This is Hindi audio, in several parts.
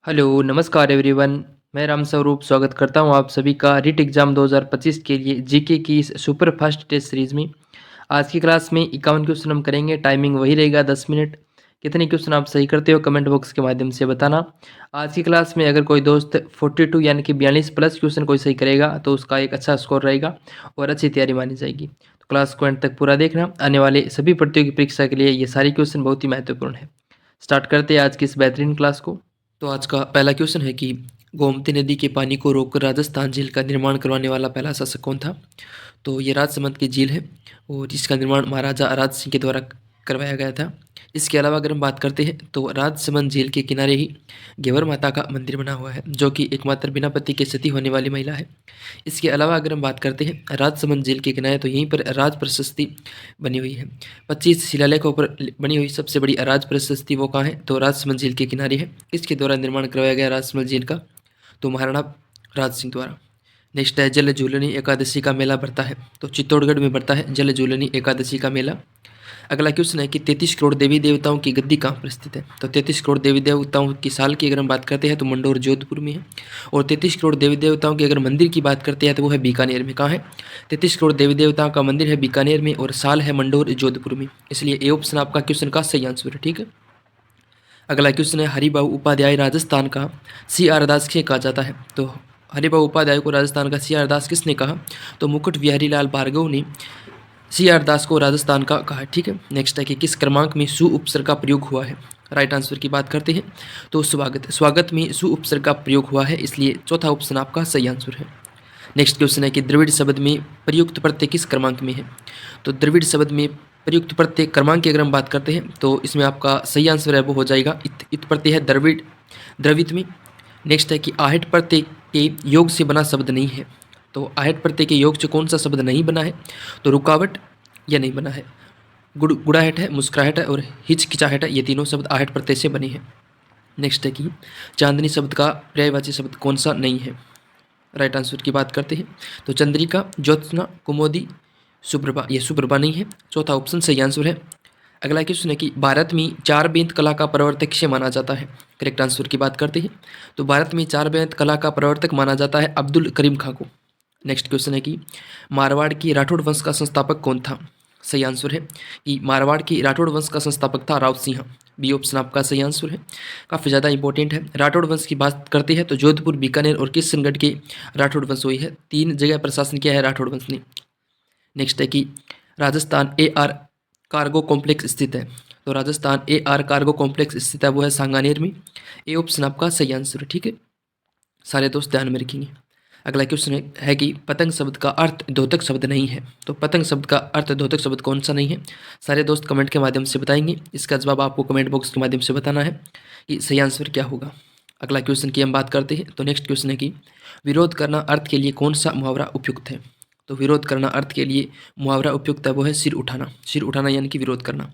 हेलो, नमस्कार एवरीवन। मैं राम स्वरूप स्वागत करता हूँ आप सभी का रीट एग्ज़ाम 2025 के लिए जीके की इस सुपर फास्ट टेस्ट सीरीज़ में। आज की क्लास में 51 क्वेश्चन हम करेंगे, टाइमिंग वही रहेगा 10 मिनट। कितने क्वेश्चन आप सही करते हो कमेंट बॉक्स के माध्यम से बताना। आज की क्लास में अगर कोई दोस्त 42 यानी कि 42 प्लस क्वेश्चन कोई सही करेगा तो उसका एक अच्छा स्कोर रहेगा और अच्छी तैयारी मानी जाएगी। तो क्लास को एंड तक पूरा देखना, आने वाले सभी प्रतियोगी परीक्षा के लिए ये सारी क्वेश्चन बहुत ही महत्वपूर्ण है। स्टार्ट करते हैं आज की इस बेहतरीन क्लास को। तो आज का पहला क्वेश्चन है कि गोमती नदी के पानी को रोककर राजस्थान झील का निर्माण करवाने वाला पहला शासक कौन था? तो ये राजसमंद की झील है और जिसका निर्माण महाराजा राज सिंह के द्वारा करवाया गया था। इसके अलावा अगर हम बात करते हैं तो राजसमंद झील के किनारे ही घेवर माता का मंदिर बना हुआ है, जो कि एकमात्र बिना पति के सती होने वाली महिला है। इसके अलावा अगर हम बात करते हैं राजसमंद झील के किनारे, तो यहीं पर राज प्रशस्ति बनी हुई है। 25 शिलालेखों पर बनी हुई सबसे बड़ी राज प्रशस्ति वो कहाँ है? तो राजसमंद झील के किनारे है। किसके द्वारा निर्माण करवाया गया राजसमंद झील का? तो महाराणा राज सिंह द्वारा। नेक्स्ट है जल झूलनी एकादशी का मेला बढ़ता है, तो चित्तौड़गढ़ में बढ़ता है जल झूलनी एकादशी का मेला। अगला क्वेश्चन है कि 33 करोड़ देवी देवताओं की गद्दी कहाँ पर स्थित है? तो 33 करोड़ देवी देवताओं की साल की अगर हम बात करते हैं तो मंडोर जोधपुर में है। और 33 करोड़ देवी देवताओं के अगर मंदिर की बात करते हैं तो वो है बीकानेर में। कहाँ है? 33 करोड़ देवी देवताओं का मंदिर है बीकानेर में और साल है मंडोर जोधपुर में। इसलिए ए ऑप्शन आपका क्वेश्चन का सही आंसर है। ठीक है। अगला क्वेश्चन है हरिभाऊ उपाध्याय राजस्थान का सी आर दास किसे कहा जाता है? तो हरिभाऊ उपाध्याय को राजस्थान का सी आर दास किसने कहा? तो मुकुट बिहारी लाल भार्गव ने सी आर दास को राजस्थान का कहा। ठीक है। नेक्स्ट है कि किस क्रमांक में सु उपसर्ग का प्रयोग हुआ है? राइट आंसर की बात करते हैं तो स्वागत में सु उपसर्ग का प्रयोग हुआ है, इसलिए चौथा ऑप्शन आपका सही आंसर है। नेक्स्ट क्वेश्चन है कि द्रविड़ शब्द में प्रयुक्त प्रत्यय किस क्रमांक में है? तो द्रविड़ शब्द में प्रयुक्त प्रत्यय क्रमांक की अगर हम बात करते हैं तो इसमें आपका सही आंसर है वो हो जाएगा इत प्रत्यय है द्रविड़ द्रवित में। नेक्स्ट है कि आहट प्रत्यय के योग से बना शब्द नहीं है। तो आहट प्रत्यय के योग से कौन सा शब्द नहीं बना है? तो रुकावट यह नहीं बना है। गुड़ाहट है, मुस्कुराहट है और हिचकिचाहट है, ये तीनों शब्द आहट प्रत्यय से बने हैं। नेक्स्ट है कि चांदनी शब्द का पर्यायवाची शब्द कौन सा नहीं है? राइट आंसर की बात करते हैं तो चंद्रिका, ज्योत्सना, कुमोदी, सुप्रभा, ये सुप्रभा नहीं है। चौथा ऑप्शन सही आंसर है। अगला क्वेश्चन है कि भारत में चार बेंत कला का प्रवर्तक किसे माना जाता है? करेक्ट आंसर की बात करते हैं तो भारत में चार बेंत कला का प्रवर्तक माना जाता है अब्दुल करीम खां को। नेक्स्ट क्वेश्चन है कि मारवाड़ की राठौड़ वंश का संस्थापक कौन था? सही आंसर है कि मारवाड़ की राठौड़ वंश का संस्थापक था राव सिंह। बी ऑप्शन आपका सही आंसर है। काफ़ी ज़्यादा इंपॉर्टेंट है। राठौड़ वंश की बात करते हैं तो जोधपुर, बीकानेर और किशनगढ़ के राठौड़ वंश हुई है। 3 जगह प्रशासन किया है राठौड़ वंश ने। नेक्स्ट है कि Rajasthan A R cargo complex स्थित है। तो Rajasthan A R cargo complex स्थित है वो है सांगानेर में। ए ऑप्शन आपका सही आंसर है। ठीक है, सारे दोस्त ध्यान में रखेंगे। अगला क्वेश्चन है कि पतंग शब्द का अर्थ द्योतक शब्द नहीं है। तो पतंग शब्द का अर्थ द्योतक शब्द कौन सा नहीं है? सारे दोस्त कमेंट के माध्यम से बताएंगे। इसका जवाब आपको कमेंट बॉक्स के माध्यम से बताना है कि सही आंसर क्या होगा। अगला क्वेश्चन की हम बात करते हैं तो नेक्स्ट क्वेश्चन है कि विरोध करना अर्थ के लिए कौन सा मुहावरा उपयुक्त है? तो विरोध करना अर्थ के लिए मुहावरा उपयुक्त है वो है सिर उठाना। सिर उठाना यानी कि विरोध करना।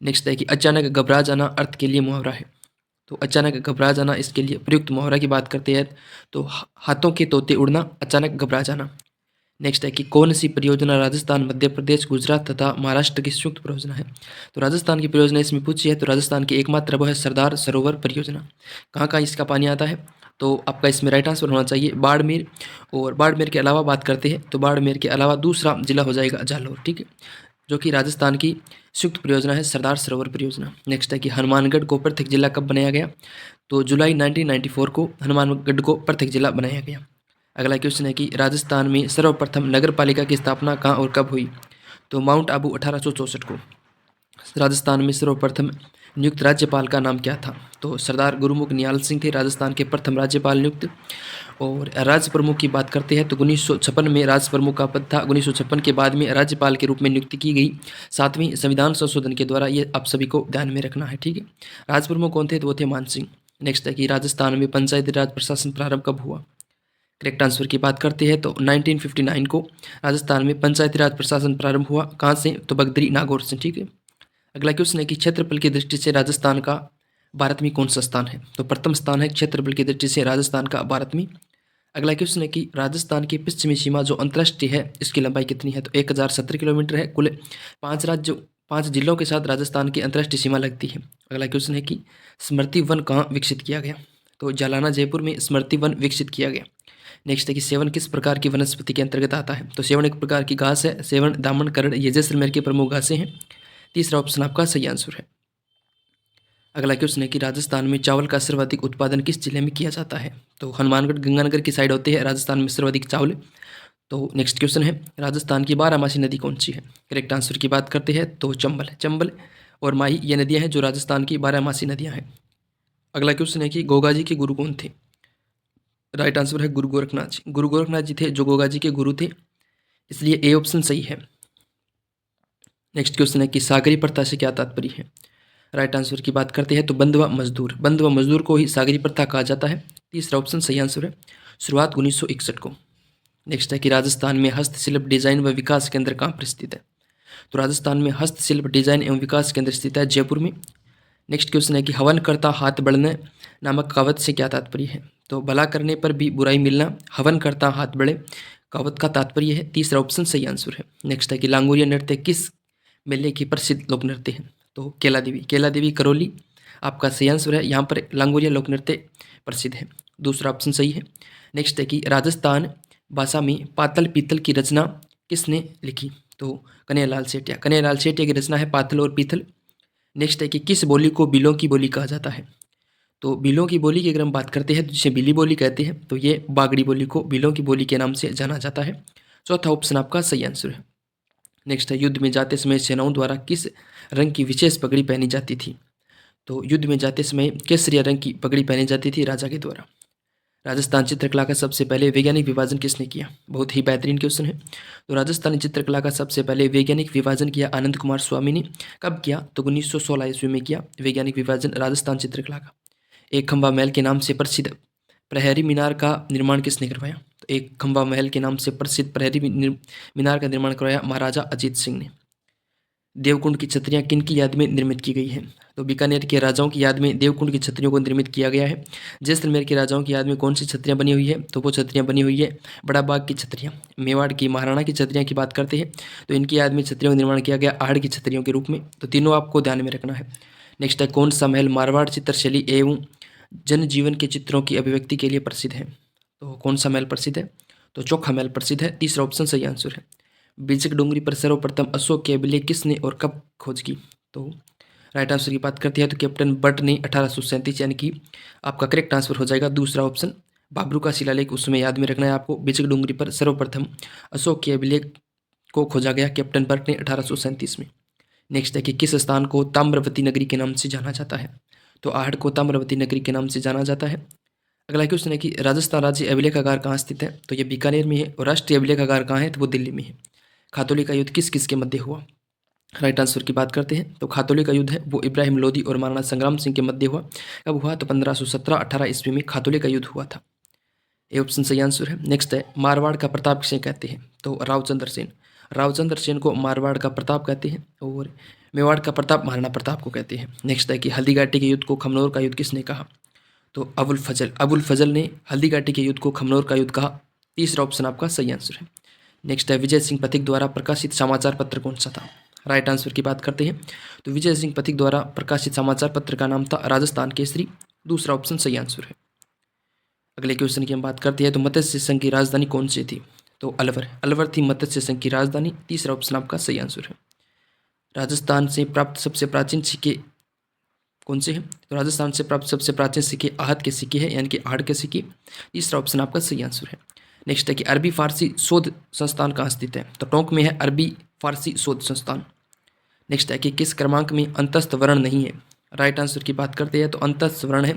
नेक्स्ट है कि अचानक घबरा जाना अर्थ के लिए मुहावरा है। तो अचानक घबरा जाना इसके लिए प्रयुक्त मुहावरा की बात करते हैं तो हाथों के तोते उड़ना, अचानक घबरा जाना। नेक्स्ट है कि कौन सी परियोजना राजस्थान, मध्य प्रदेश, गुजरात तथा महाराष्ट्र की संयुक्त परियोजना है? तो राजस्थान की परियोजना इसमें पूछी है तो राजस्थान की एकमात्र वो है सरदार सरोवर परियोजना। कहाँ कहाँ इसका पानी आता है? तो आपका इसमें राइट आंसर होना चाहिए बाड़मेर। और बाड़मेर के अलावा बात करते हैं तो बाड़मेर के अलावा दूसरा जिला हो जाएगा जालौर। ठीक है, जो कि राजस्थान की संयुक्त परियोजना है सरदार सरोवर परियोजना। नेक्स्ट है कि हनुमानगढ़ को पृथक जिला कब बनाया गया? तो जुलाई 1994 को हनुमानगढ़ को पृथक जिला बनाया गया। अगला क्वेश्चन है कि राजस्थान में सर्वप्रथम नगर पालिका की स्थापना कहाँ और कब हुई? तो माउंट आबू 1864 को। राजस्थान में सर्वप्रथम नियुक्त राज्यपाल का नाम क्या था? तो सरदार गुरुमुख निहाल सिंह थे राजस्थान के प्रथम राज्यपाल नियुक्त। और राज्य प्रमुख की बात करते हैं तो 1956 में राज्य प्रमुख का पद था। 1956 के बाद में राज्यपाल के रूप में नियुक्ति की गई 7वीं संविधान संशोधन के द्वारा। ये आप सभी को ध्यान में रखना है। ठीक है, राज्य प्रमुख कौन थे? तो वो थे मान सिंह। नेक्स्ट है कि राजस्थान में पंचायती राज प्रशासन प्रारंभ कब हुआ? करेक्ट आंसर की बात करते हैं तो 1959 को राजस्थान में पंचायती राज प्रशासन प्रारंभ हुआ। कहाँ से? तो बगदरी नागौर से। ठीक है। अगला क्वेश्चन है कि क्षेत्रफल की दृष्टि से राजस्थान का भारत में कौन सा स्थान है? तो प्रथम स्थान है क्षेत्रफल की दृष्टि से राजस्थान का भारत में। अगला क्वेश्चन है कि राजस्थान की पश्चिमी सीमा जो अंतर्राष्ट्रीय है इसकी लंबाई कितनी है? तो 1070 किलोमीटर है। कुल 5 जिलों के साथ राजस्थान की अंतर्राष्ट्रीय सीमा लगती है। अगला क्वेश्चन है कि स्मृति वन कहाँ विकसित किया गया? तो जालाना जयपुर में स्मृति वन विकसित किया गया। नेक्स्ट है कि सेवन किस प्रकार की वनस्पति के अंतर्गत आता है? तो सेवन एक प्रकार की घास है। सेवन, दामन, करड़ ये जैसलमेर की प्रमुख घासें हैं। तीसरा ऑप्शन आपका सही आंसर है। अगला क्वेश्चन है कि राजस्थान में चावल का सर्वाधिक उत्पादन किस जिले में किया जाता है? तो हनुमानगढ़, गंगानगर की साइड होते हैं राजस्थान में सर्वाधिक चावल। तो नेक्स्ट क्वेश्चन है राजस्थान की बारहमासी नदी कौन सी है? करेक्ट आंसर की बात करते हैं तो चंबल। चंबल और माही ये नदियां हैं जो राजस्थान की बारहमासी नदियां हैं। अगला क्वेश्चन है कि गोगा जी के गुरु कौन थे? राइट आंसर है गुरु गोरखनाथ जी। गुरु गोरखनाथ जी थे जो गोगा जी के गुरु थे, इसलिए ए ऑप्शन सही है। नेक्स्ट क्वेश्चन है कि सागरी प्रथा से क्या तात्पर्य है? राइट आंसर की बात करते हैं तो बंधुआ मजदूर। बंधुआ मजदूर को ही सागरी प्रथा कहा जाता है। तीसरा ऑप्शन सही आंसर है। शुरुआत 1961 को। नेक्स्ट है कि राजस्थान में हस्तशिल्प डिजाइन व विकास केंद्र कहाँ पर स्थित है? तो राजस्थान में हस्तशिल्प डिजाइन एवं विकास केंद्र स्थित है जयपुर में। नेक्स्ट क्वेश्चन है कि हवन करता हाथ बढ़ने नामक कहावत से क्या तात्पर्य है? तो भला करने पर भी बुराई मिलना, हवन करता हाथ बढ़े कहावत का तात्पर्य है। तीसरा ऑप्शन सही आंसर है। नेक्स्ट है कि लांगोरिया नृत्य किस मेले की प्रसिद्ध लोक नृत्य है? तो केला देवी। केला देवी करौली आपका सही आंसर है। यहाँ पर लांगोरिया लोक नृत्य प्रसिद्ध है। दूसरा ऑप्शन सही है। नेक्स्ट है कि राजस्थान भाषा में पातल पीतल की रचना किसने लिखी? तो कन्हैयालाल सेठिया। कन्हैयालाल सेठिया की रचना है पातल और पीतल। नेक्स्ट है कि किस बोली को बिलों की बोली कहा जाता है? तो बिलों की बोली की अगर हम बात करते हैं तो जिसे बिली बोली कहते हैं, तो ये बागड़ी बोली को बिलों की बोली के नाम से जाना जाता है। चौथा ऑप्शन आपका सही आंसर है। नेक्स्ट है युद्ध में जाते समय सेनाओं द्वारा किस रंग की विशेष पगड़ी पहनी जाती थी? तो युद्ध में जाते समय केसरिया रंग की पगड़ी पहनी जाती थी राजा के द्वारा। राजस्थान चित्रकला का सबसे पहले वैज्ञानिक विभाजन किसने किया? बहुत ही बेहतरीन क्वेश्चन है। तो राजस्थानी चित्रकला का सबसे पहले वैज्ञानिक विभाजन किया आनंद कुमार स्वामी ने। कब किया? तो 1916 ईस्वी में किया वैज्ञानिक विभाजन राजस्थान चित्रकला का। एक खंबा महल के नाम से प्रसिद्ध प्रहरी मीनार का निर्माण किसने करवाया? तो एक खंबा महल के नाम से प्रसिद्ध प्रहरी मीनार का निर्माण करवाया महाराजा अजीत सिंह ने। देवकुंड की छतरियां किन की याद में निर्मित की गई है? तो बीकानेर के राजाओं की याद में देवकुंड की छतरियों को निर्मित किया गया है। जैसलमेर के राजाओं की याद में कौन सी छतरियां बनी हुई है? तो वो छतरियां बनी हुई है बड़ा बाग की छतरियां। मेवाड़ की महाराणा की छतरियां की बात करते हैं तो इनकी याद में छतरियों का निर्माण किया गया आहड़ की छतरियों के रूप में। तो तीनों आपको ध्यान में रखना है। नेक्स्ट है कौन सा महल मारवाड़ चित्रशैली एवं जनजीवन के चित्रों की अभिव्यक्ति के लिए प्रसिद्ध है? तो कौन सा महल प्रसिद्ध है? तो चोखा महल प्रसिद्ध है। तीसरा ऑप्शन सही आंसर है। बीजक डूंगरी पर सर्वप्रथम अशोक के अभिलेख किसने और कब खोज की? तो राइट आंसर की बात करते हैं तो कैप्टन बट ने 1837, यानी कि आपका करेक्ट आंसर हो जाएगा दूसरा ऑप्शन। बाबरू का शिलालेख उस समय याद में रखना है आपको। बीजक डूंगरी पर सर्वप्रथम अशोक के अभिलेख को खोजा गया कैप्टन बट ने 1837 में। नेक्स्ट है कि किस स्थान को ताम्रवती नगरी के नाम से जाना जाता है? तो आहड़ को ताम्रवती नगरी के नाम से जाना जाता है। अगला क्वेश्चन है कि राजस्थान राज्य अभिलेखागार कहाँ स्थित है? तो ये बीकानेर में है। और राष्ट्रीय अभिलेखागार कहाँ है? तो वो दिल्ली में है। खातौली का युद्ध किस किस के मध्य हुआ? राइट आंसर की बात करते हैं तो खातौली का युद्ध है वो इब्राहिम लोदी और महाराणा संग्राम सिंह के मध्य हुआ। कब हुआ? तो 1517-18 ईस्वी में खातौली का युद्ध हुआ था। ये ऑप्शन सही आंसर है। नेक्स्ट है मारवाड़ का प्रताप किसे कहते हैं? तो रावचंद्र सेन। रावचंद्र सेन को मारवाड़ का प्रताप कहते हैं और मेवाड़ का प्रताप महाराणा प्रताप को कहते हैं। नेक्स्ट है कि हल्दी घाटी के युद्ध को खमनोर का युद्ध किसने कहा? तो अबुल फजल। अबुल फजल ने हल्दी घाटी के युद्ध को खमनोर का युद्ध कहा। तीसरा ऑप्शन आपका सही आंसर है। नेक्स्ट है विजय सिंह पथिक द्वारा प्रकाशित समाचार पत्र कौन सा था? राइट आंसर की बात करते हैं तो विजय सिंह पथिक द्वारा प्रकाशित समाचार पत्र का नाम था राजस्थान केसरी। दूसरा ऑप्शन सही आंसर है। अगले क्वेश्चन की हम बात करते हैं तो मत्स्य संघ की राजधानी कौन सी थी? तो अलवर। अलवर थी मत्स्य संघ की राजधानी। तीसरा ऑप्शन आपका सही आंसर है। राजस्थान से प्राप्त सबसे प्राचीन सिक्के कौन से हैं? तो राजस्थान से प्राप्त सबसे प्राचीन सिक्के आहत के सिक्के हैं, यानी कि आहड़ के सिक्के। तीसरा ऑप्शन आपका सही आंसर है। नेक्स्ट है कि अरबी फारसी शोध संस्थान कहाँ स्थित है? तो टोंक में है अरबी फारसी शोध संस्थान। नेक्स्ट है कि किस क्रमांक में अंतस्थ वर्ण नहीं है? राइट आंसर की बात करते हैं तो अंतस्थ वर्ण है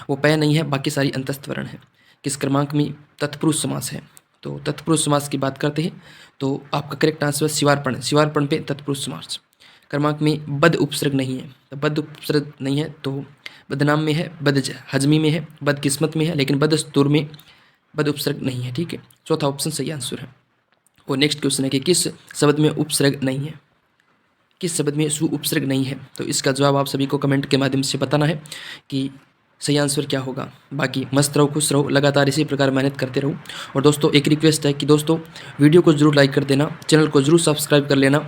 वो पै नहीं है, बाकी सारी अंतस्थ वर्ण है। किस क्रमांक में? तत्पुरुष समास है। तो तत्पुरुष समास की बात करते हैं तो आपका करेक्ट आंसर शिवार्पण। शिवार्पण पे तत्पुरुष समास। क्रमांक में बद उपसर्ग नहीं है। तो बद उपसर्ग नहीं है तो बदनाम में है, बद हजमी में है, बद किस्मत में है, लेकिन बदस्तूर में बद उपसर्ग नहीं है। ठीक है, चौथा ऑप्शन सही आंसर है। और नेक्स्ट क्वेश्चन है कि किस शब्द में उपसर्ग नहीं है? किस शब्द में सु उपसर्ग नहीं है? तो इसका जवाब आप सभी को कमेंट के माध्यम से बताना है कि सही आंसर क्या होगा। बाकी मस्त रहो, खुश रहो, लगातार इसी प्रकार मेहनत करते रहो। और दोस्तों एक रिक्वेस्ट है कि दोस्तों वीडियो को जरूर लाइक कर देना, चैनल को जरूर सब्सक्राइब कर लेना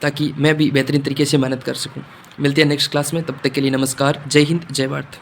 ताकि मैं भी बेहतरीन तरीके से मेहनत कर सकूं। मिलते हैं नेक्स्ट क्लास में, तब तक के लिए नमस्कार। जय हिंद, जय भारत।